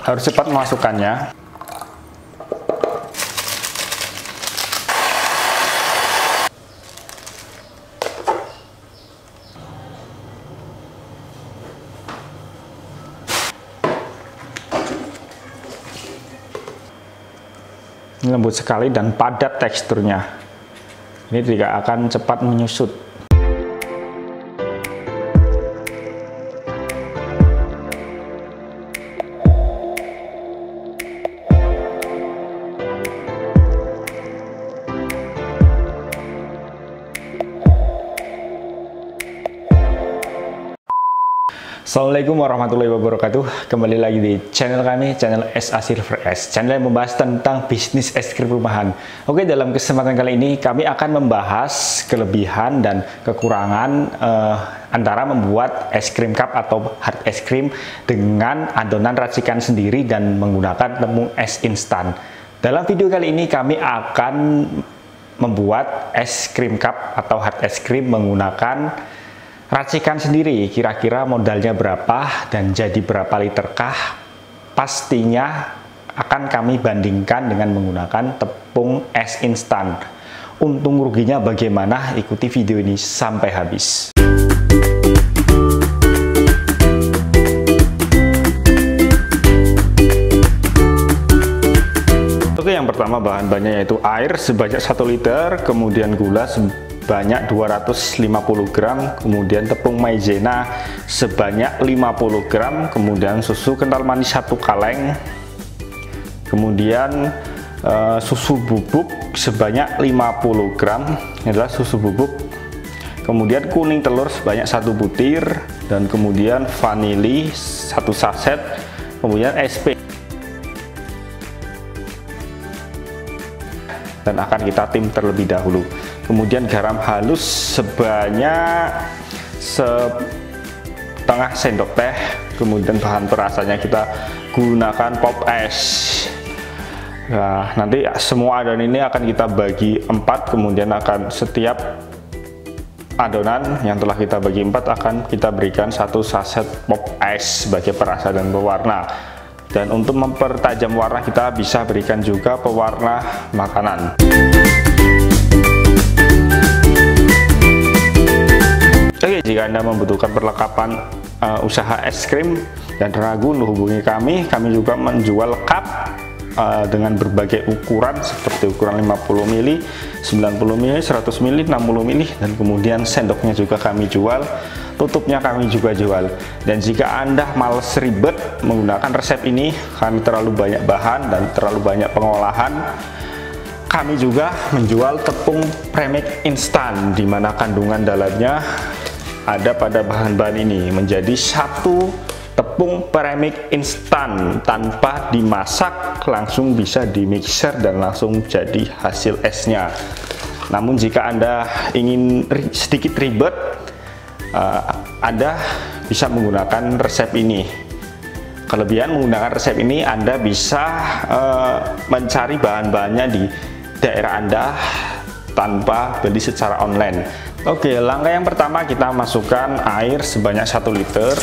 Harus cepat memasukkannya. Ini lembut sekali dan padat teksturnya. Ini tidak akan cepat menyusut. Assalamualaikum warahmatullahi wabarakatuh. Kembali lagi di channel kami, channel SA Silver S, channel yang membahas tentang bisnis es krim rumahan. Oke, dalam kesempatan kali ini kami akan membahas kelebihan dan kekurangan antara membuat es krim cup atau hard es krim dengan adonan racikan sendiri dan menggunakan tepung es instan. Dalam video kali ini kami akan membuat es krim cup atau hard es krim menggunakan racikan sendiri. Kira-kira modalnya berapa dan jadi berapa literkah? Pastinya akan kami bandingkan dengan menggunakan tepung es instan. Untung ruginya bagaimana? Ikuti video ini sampai habis. Oke, yang pertama bahan-bahannya yaitu air sebanyak 1 liter, kemudian gula sebanyak 250 gram, kemudian tepung maizena sebanyak 50 gram, kemudian susu kental manis 1 kaleng, kemudian susu bubuk sebanyak 50 gram, ini adalah susu bubuk, kemudian kuning telur sebanyak 1 butir, dan kemudian vanili 1 saset, kemudian SP, dan akan kita tim terlebih dahulu. Kemudian garam halus sebanyak setengah sendok teh. Kemudian bahan perasannya kita gunakan pop es. Nah, nanti semua adonan ini akan kita bagi 4, kemudian akan setiap adonan yang telah kita bagi 4 akan kita berikan 1 saset pop es sebagai perasa dan pewarna. Dan untuk mempertajam warna kita bisa berikan juga pewarna makanan. Oke, jika Anda membutuhkan perlengkapan usaha es krim dan ragu, hubungi kami. Kami juga menjual cup dengan berbagai ukuran seperti ukuran 50 ml, 90 ml, 100 ml, 60 ml, dan kemudian sendoknya juga kami jual. Tutupnya kami juga jual. Dan jika Anda males ribet menggunakan resep ini, kami terlalu banyak bahan dan terlalu banyak pengolahan, kami juga menjual tepung premix instan, di mana kandungan dalamnya ada pada bahan-bahan ini menjadi 1 tepung premix instan tanpa dimasak, langsung bisa di mixer dan langsung jadi hasil esnya. Namun jika Anda ingin sedikit ribet, Anda bisa menggunakan resep ini. Kelebihan menggunakan resep ini, Anda bisa mencari bahan-bahannya di daerah Anda tanpa beli secara online. Oke, langkah yang pertama kita masukkan air sebanyak 1 liter,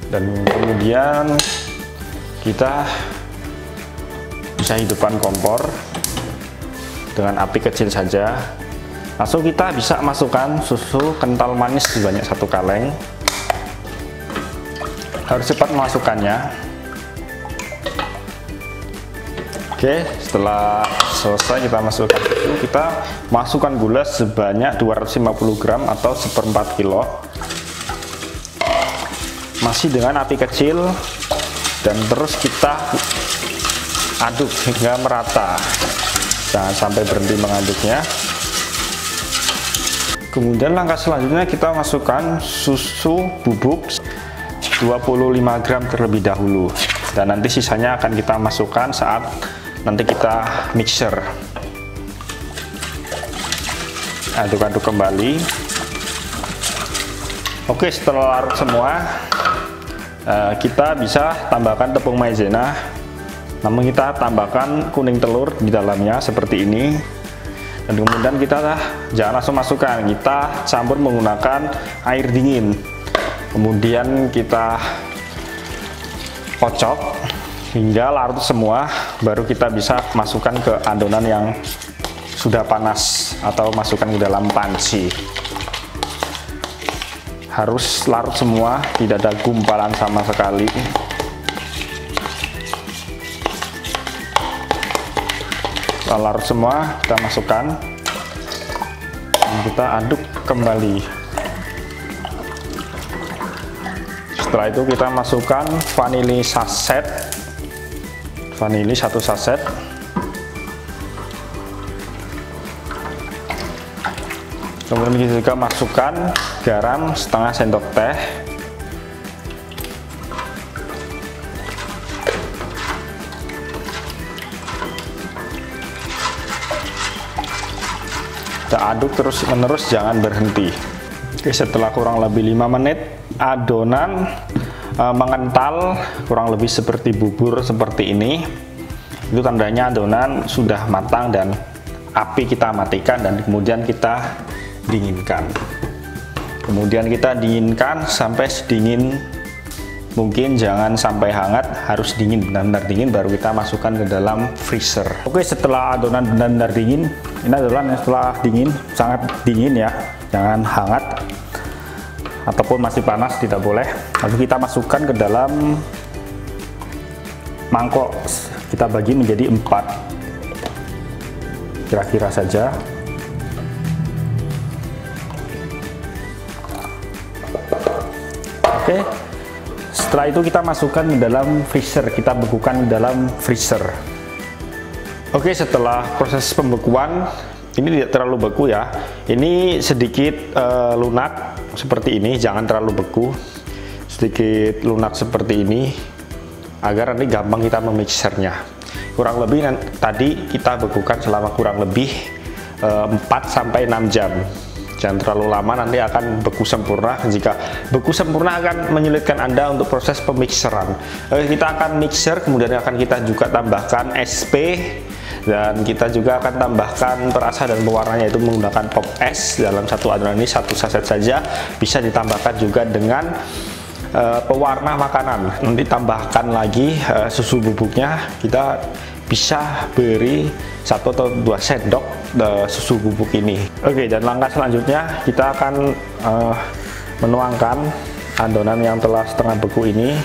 dan kemudian kita bisa hidupkan kompor dengan api kecil saja. Langsung kita bisa masukkan susu kental manis sebanyak 1 kaleng. Harus cepat memasukkannya. Oke, setelah selesai kita masukkan susu, kita masukkan gula sebanyak 250 gram atau 1/4 kilo. Masih dengan api kecil, dan terus kita aduk hingga merata. Jangan sampai berhenti mengaduknya. Kemudian langkah selanjutnya kita masukkan susu bubuk 25 gram terlebih dahulu, dan nanti sisanya akan kita masukkan saat nanti kita mixer. Aduk-aduk kembali. Oke, setelah larut semua, kita bisa tambahkan tepung maizena. Namun kita tambahkan kuning telur di dalamnya seperti ini. Dan kemudian kita jangan langsung masukkan, kita campur menggunakan air dingin. Kemudian kita kocok hingga larut semua, baru kita bisa masukkan ke adonan yang sudah panas atau masukkan ke dalam panci. Harus larut semua, tidak ada gumpalan sama sekali. Setelah larut semua, kita masukkan dan kita aduk kembali. Setelah itu kita masukkan vanili saset, vanili 1 saset, kemudian kita juga masukkan garam setengah sendok teh, kita aduk terus menerus, jangan berhenti. Oke, setelah kurang lebih 5 menit adonan mengental kurang lebih seperti bubur seperti ini, itu tandanya adonan sudah matang dan api kita matikan dan kemudian kita dinginkan. Kemudian kita dinginkan sampai sedingin mungkin, jangan sampai hangat, harus dingin, benar-benar dingin, baru kita masukkan ke dalam freezer. Oke, setelah adonan benar-benar dingin, ini adonan yang setelah dingin, sangat dingin ya, jangan hangat ataupun masih panas, tidak boleh. Lalu kita masukkan ke dalam mangkok, kita bagi menjadi 4 kira-kira saja. Oke, setelah itu kita masukkan ke dalam freezer, kita bekukan di dalam freezer. Oke, setelah proses pembekuan, ini tidak terlalu beku ya, ini sedikit lunak seperti ini, jangan terlalu beku, sedikit lunak seperti ini agar nanti gampang kita memixernya. Kurang lebih tadi kita bekukan selama kurang lebih 4-6 jam. Jangan terlalu lama, nanti akan beku sempurna. Jika beku sempurna akan menyulitkan Anda untuk proses pemixeran. Kita akan mixer, kemudian akan kita juga tambahkan SP, dan kita juga akan tambahkan perasa dan pewarnanya, itu menggunakan pop es. Dalam satu adonan ini 1 saset saja, bisa ditambahkan juga dengan pewarna makanan. Nanti tambahkan lagi susu bubuknya, kita bisa beri 1 atau 2 sendok susu bubuk ini. Oke, dan langkah selanjutnya kita akan menuangkan adonan yang telah setengah beku ini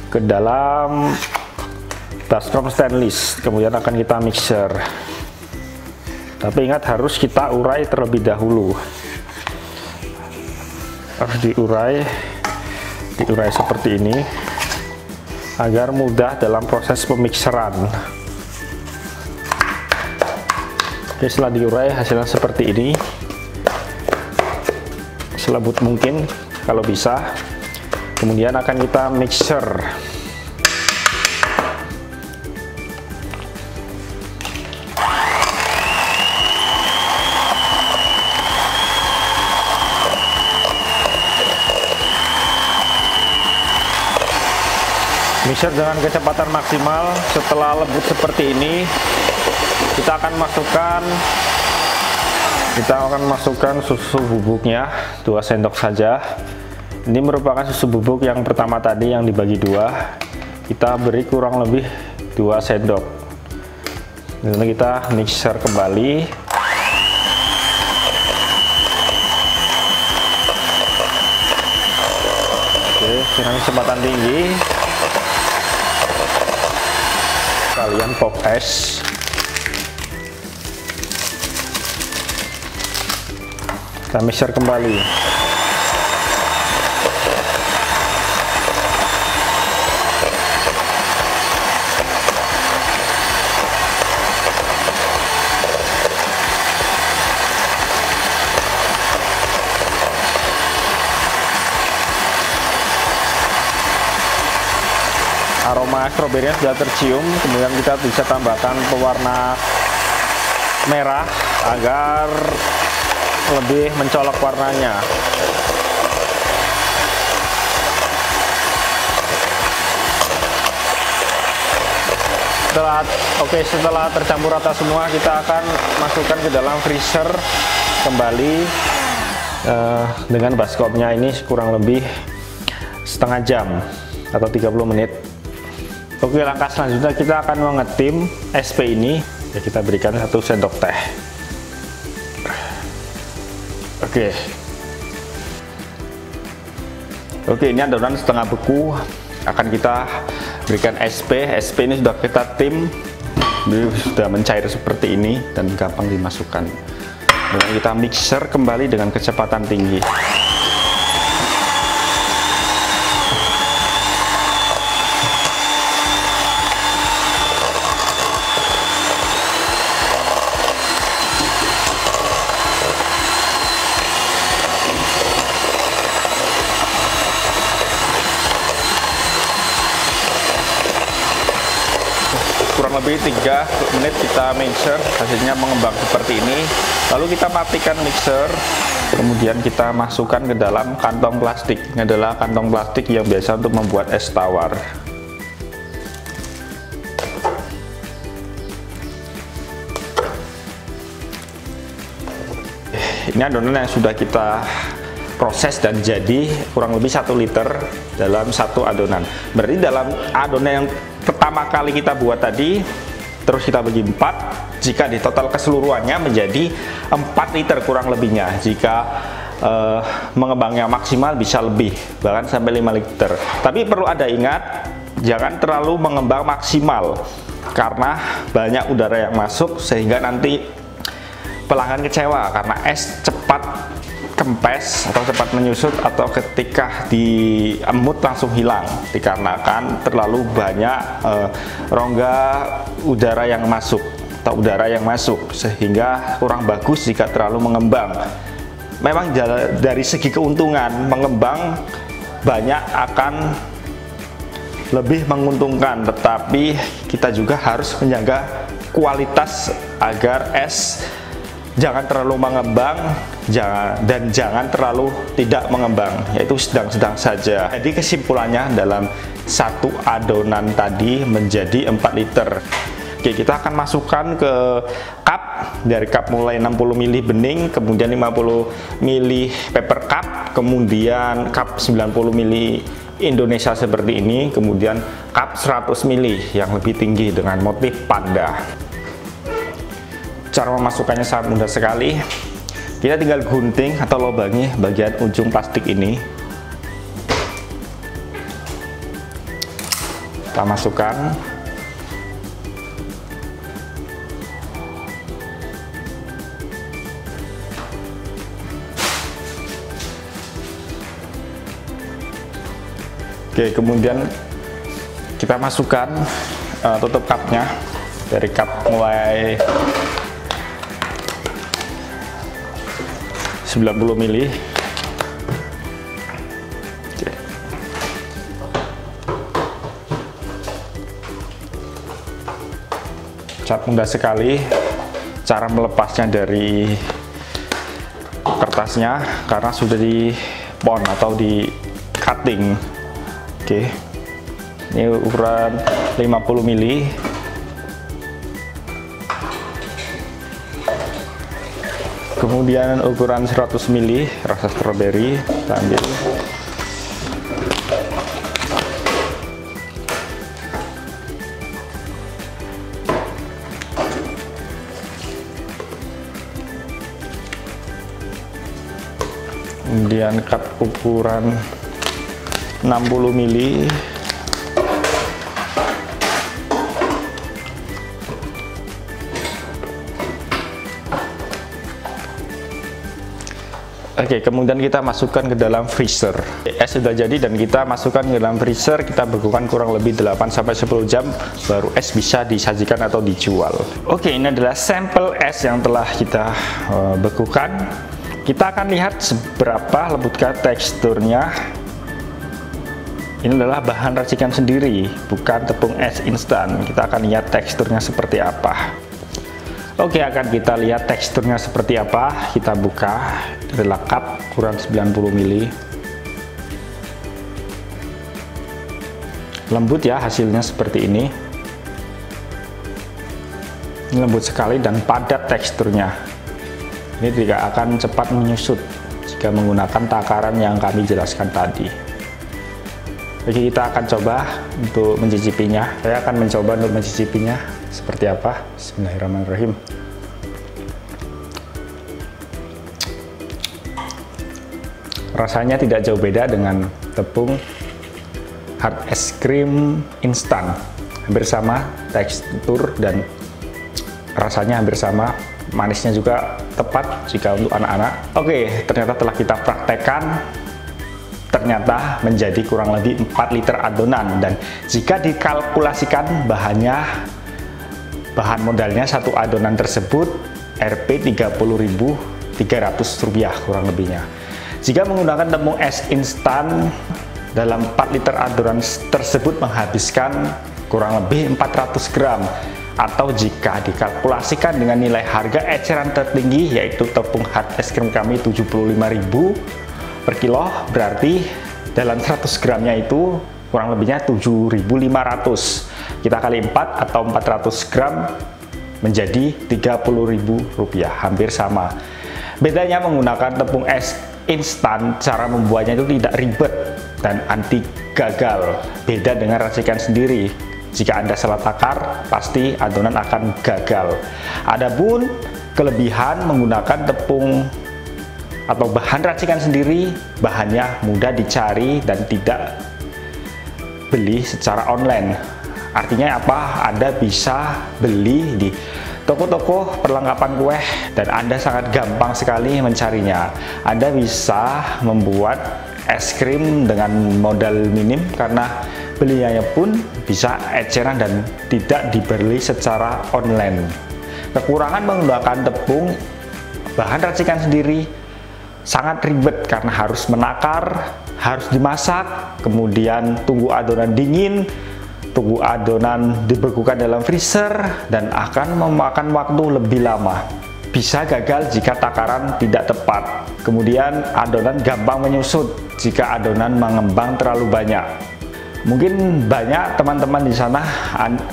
ke dalam baskom stainless, kemudian akan kita mixer. Tapi ingat, harus kita urai terlebih dahulu, harus diurai seperti ini agar mudah dalam proses pemixeran. Oke, setelah diurai hasilnya seperti ini, selembut mungkin kalau bisa. Kemudian akan kita mixer. Mixer dengan kecepatan maksimal. Setelah lembut seperti ini, kita akan masukkan susu bubuknya 2 sendok saja. Ini merupakan susu bubuk yang pertama tadi yang dibagi 2. Kita beri kurang lebih 2 sendok. Dan kita mixer kembali. Oke, dengan kecepatan tinggi. Kalian pop es. Kita mixer kembali. Aroma stroberinya sudah tercium, kemudian kita bisa tambahkan pewarna merah agar lebih mencolok warnanya. Setelah tercampur rata semua, kita akan masukkan ke dalam freezer kembali dengan baskomnya ini kurang lebih setengah jam. atau 30 menit. Oke, langkah selanjutnya kita akan mengetim SP ini. Ya, kita berikan 1 sendok teh. Oke, ini adonan setengah beku, akan kita berikan SP. SP ini sudah kita tim, sudah mencair seperti ini dan gampang dimasukkan. Kemudian kita mixer kembali dengan kecepatan tinggi. Kurang lebih 3 menit kita mixer, hasilnya mengembang seperti ini. Lalu kita matikan mixer, kemudian kita masukkan ke dalam kantong plastik. Ini adalah kantong plastik yang biasa untuk membuat es tawar. Ini adonan yang sudah kita proses dan jadi kurang lebih 1 liter dalam 1 adonan. Berarti dalam adonan yang pertama kali kita buat tadi, terus kita bagi 4, jika di total keseluruhannya menjadi 4 liter kurang lebihnya. Jika mengembangnya maksimal bisa lebih, bahkan sampai 5 liter. Tapi perlu ada ingat, jangan terlalu mengembang maksimal karena banyak udara yang masuk sehingga nanti pelanggan kecewa karena es cepat kempes atau cepat menyusut, atau ketika diemut langsung hilang dikarenakan terlalu banyak rongga udara yang masuk atau udara yang masuk, sehingga kurang bagus jika terlalu mengembang. Memang dari segi keuntungan mengembang banyak akan lebih menguntungkan, tetapi kita juga harus menjaga kualitas agar es jangan terlalu mengembang dan jangan terlalu tidak mengembang, yaitu sedang-sedang saja. Jadi kesimpulannya dalam 1 adonan tadi menjadi 4 liter. Oke, kita akan masukkan ke cup. Dari cup mulai 60 ml bening, kemudian 50 ml paper cup, kemudian cup 90 ml Indonesia seperti ini, kemudian cup 100 ml yang lebih tinggi dengan motif panda. Cara memasukkannya sangat mudah sekali. Kita tinggal gunting atau lobangi bagian ujung plastik ini. Kita masukkan. Oke, kemudian kita masukkan tutup cupnya dari cup mulai 90 ml. Oke. Cat mudah sekali cara melepasnya dari kertasnya karena sudah di pon atau di cutting. Oke. Ini ukuran 50 ml. Kemudian ukuran 100 ml rasa strawberry kita ambil. Kemudian cup ukuran 60 ml. Oke, kemudian kita masukkan ke dalam freezer. Es sudah jadi dan kita masukkan ke dalam freezer, kita bekukan kurang lebih 8-10 jam, baru es bisa disajikan atau dijual. Oke, ini adalah sampel es yang telah kita bekukan. Kita akan lihat seberapa lebutkah teksturnya. Ini adalah bahan racikan sendiri, bukan tepung es instan. Kita akan lihat teksturnya seperti apa. Oke, akan kita lihat teksturnya seperti apa. Kita buka, adalah cup ukuran 90 ml. Lembut ya, hasilnya seperti ini. Ini lembut sekali dan padat teksturnya. Ini tidak akan cepat menyusut jika menggunakan takaran yang kami jelaskan tadi. Oke, kita akan coba untuk mencicipinya. Saya akan mencoba untuk mencicipinya seperti apa. Bismillahirrahmanirrahim. Rasanya tidak jauh beda dengan tepung hard es krim instan. Hampir sama tekstur dan rasanya hampir sama. Manisnya juga tepat jika untuk anak-anak. Oke, ternyata telah kita praktekkan, ternyata menjadi kurang lebih 4 liter adonan. Dan jika dikalkulasikan bahan modalnya satu adonan tersebut Rp 30.300 kurang lebihnya. Jika menggunakan tepung es instan, dalam 4 liter adonan tersebut menghabiskan kurang lebih 400 gram. Atau jika dikalkulasikan dengan nilai harga eceran tertinggi, yaitu tepung hard es krim kami 75.000 per kilo, berarti dalam 100 gramnya itu kurang lebihnya 7.500. Kita kali 4 atau 400 gram menjadi Rp30.000, hampir sama. Bedanya menggunakan tepung es instan, cara membuatnya itu tidak ribet dan anti gagal. Beda dengan racikan sendiri. Jika Anda salah takar, pasti adonan akan gagal. Adapun kelebihan menggunakan tepung atau bahan racikan sendiri, bahannya mudah dicari dan tidak beli secara online. Artinya apa? Anda bisa beli di toko-toko perlengkapan kue dan Anda sangat gampang sekali mencarinya. Anda bisa membuat es krim dengan modal minim karena belinya pun bisa eceran dan tidak dibeli secara online. Kekurangan menggunakan tepung bahan racikan sendiri sangat ribet karena harus menakar, harus dimasak, kemudian tunggu adonan dingin, tunggu adonan dibekukan dalam freezer, dan akan memakan waktu lebih lama. Bisa gagal jika takaran tidak tepat. Kemudian adonan gampang menyusut jika adonan mengembang terlalu banyak. Mungkin banyak teman-teman di sana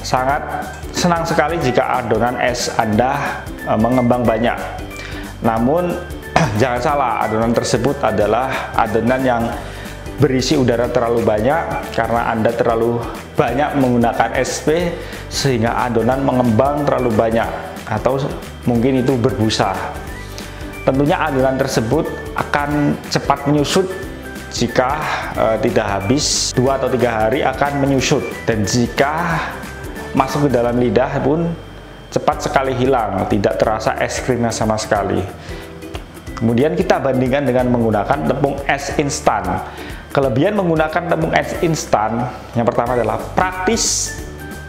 sangat senang sekali jika adonan es Anda mengembang banyak. Namun jangan salah, adonan tersebut adalah adonan yang berisi udara terlalu banyak karena Anda terlalu banyak menggunakan SP sehingga adonan mengembang terlalu banyak atau mungkin itu berbusa. Tentunya adonan tersebut akan cepat menyusut. Jika tidak habis 2 atau 3 hari akan menyusut, dan jika masuk ke dalam lidah pun cepat sekali hilang, tidak terasa es krimnya sama sekali. Kemudian kita bandingkan dengan menggunakan tepung es instan. Kelebihan menggunakan tepung es instan yang pertama adalah praktis,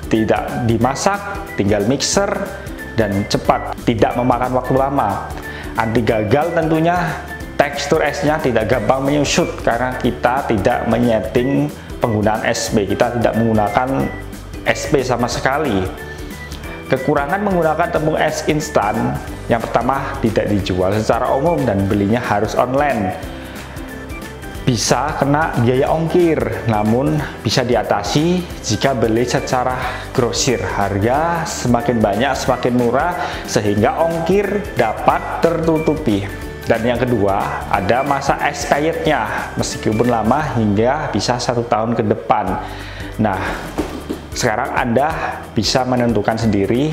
tidak dimasak, tinggal mixer, dan cepat, tidak memakan waktu lama. Anti gagal tentunya, tekstur esnya tidak gampang menyusut karena kita tidak menyeting penggunaan SP, kita tidak menggunakan SP sama sekali. Kekurangan menggunakan tepung es instan yang pertama tidak dijual secara umum dan belinya harus online. Bisa kena biaya ongkir, namun bisa diatasi jika beli secara grosir. Harga semakin banyak semakin murah sehingga ongkir dapat tertutupi. Dan yang kedua, ada masa expirednya, meskipun lama hingga bisa 1 tahun ke depan. Nah, sekarang Anda bisa menentukan sendiri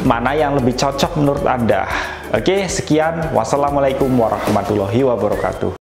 mana yang lebih cocok menurut Anda. Oke, sekian. Wassalamualaikum warahmatullahi wabarakatuh.